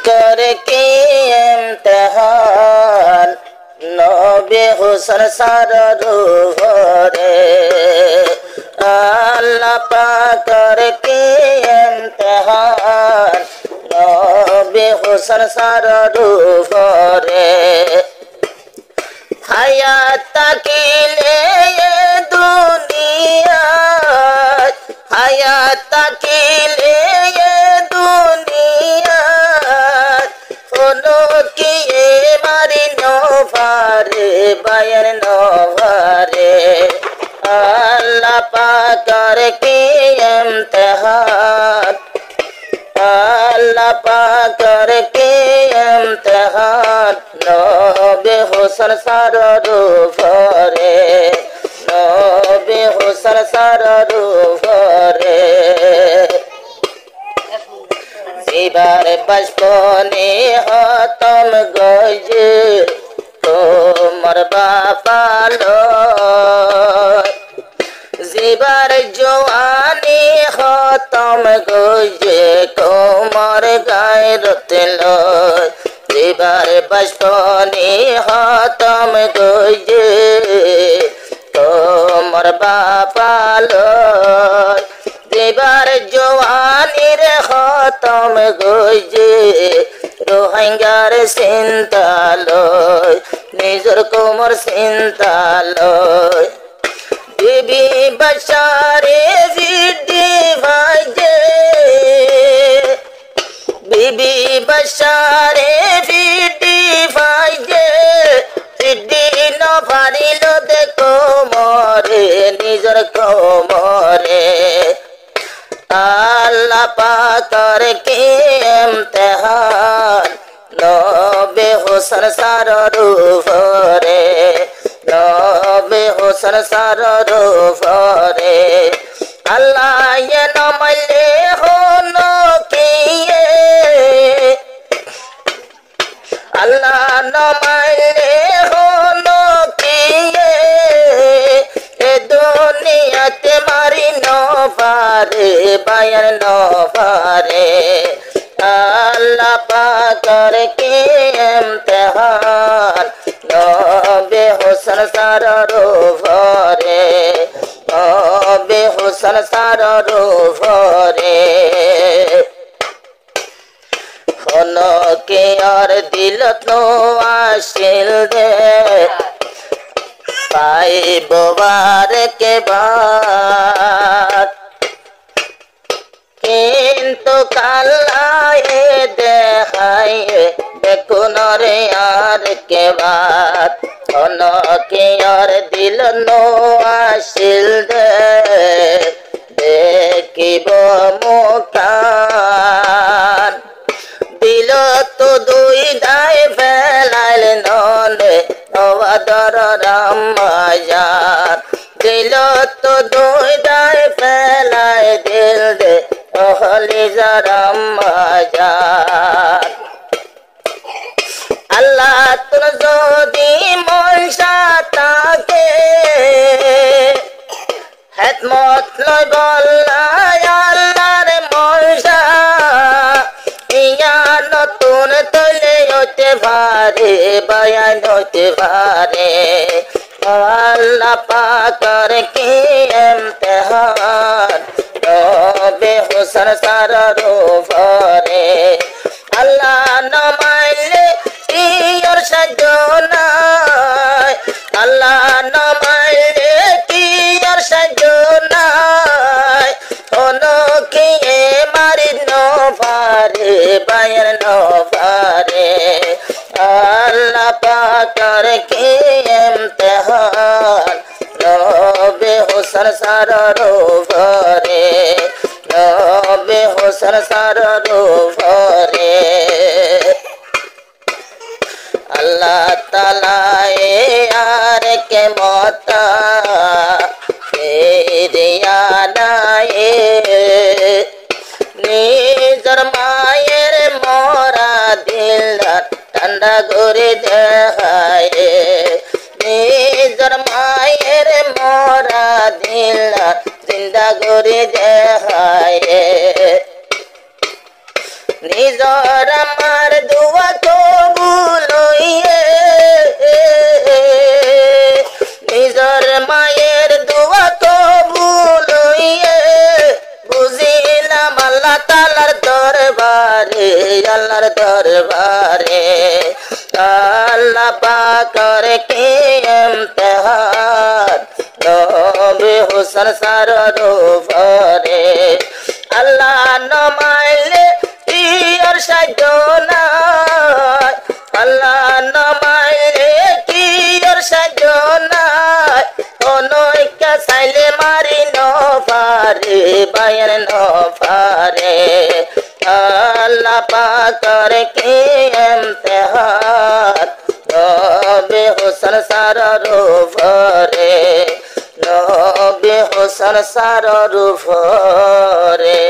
करके इम्तिहान नबी हुसन सारू भरे अल्लाह पाक करके इम्तिहान नबी हुसन सारू भरे हयात के लिए दुनिया हयात के लिए दुनिया किए मारी नोभारे बयान नोभारे अल्लाह पाक करके इम्तिहान अल्लाह पाक करके इम्तिहान नबी हुसन सारू भरे नबी हुसन सारू भरे जीवार बचपने हतम गज तोमर बापा जीवार जवानी हतम गज कोमर गायरत जीवार बचपने हतम गज तोमर बापा जीवार जवानी रे खतम गजे रोहिंग्यार चिंता लय निजर कोमर चिंता लय बीबी बचारे बिड्डी भाजे बीबी बचारे बिड्डी भाजे बिड्डी न भारिलो देखो मोरे निजर कोमरे अल्लाह पाक करके इम्तिहान नबी हुसन सारू भरे नबी हुसन सारू भरे अल्लाह ये न मले हो न किए अल्लाह न मले हो न किए दुनिया ते मारी नोभारे बयान नोभारे अल्लाह पाक करके इम्तिहान नबी हुसन सारू भरे नबी हुसन सारू भरे होनो के और दिल तो आशिल दे पाई बोबार के बाद किंतु कालाए देखाए बेकुन रे यार के बाद होनो के यार दिल नो आशिल दे देखिबो मुकान दिल तो दुई दाय फैलाइल नने अवदर रामाजान दिल तो दुई दाय फैलाए दिल दे ओहली रामाजान अल्लाह तुन जोदी मनसा ताके हेतमत लय बल्ला अल्लाहर मनसा नतून तले होते भारे बयान होते भारे अल्लाह पाक करके इम्तिहान नबी हुसन सारू भरे अल्लाह न मानले और सजना अल्लाह न मानले की और सजना होनो किए मारी नोभारे बयान नोभारे अल्लाह पाक करके इम्तिहान नबी हुसन सारू भरे नबी हुसन सारू भरे अल्लाह ताला यार के मोता फेरिया नाए निजर मायर मोरा दिल ठंडा गोरे देखाए निजर मायर मोरा दिल जिंदा गोरे देखाए निजर मार আল্লাহর দরবারে আল্লাহ পাকের কি ইমতিহান নবী হুসেন সারার উপরে আল্লাহ নমাইলে আর সাধ্য নাই আল্লাহ নমাইলে কি আর সাধ্য নাই অনৈক্য চাইলে মারি নপারে বায়ান নপারে আল্লাহ পাকের কি ইমতিহান নবী হুসেন সারার উপরে নবী হুসেন সারার উপরে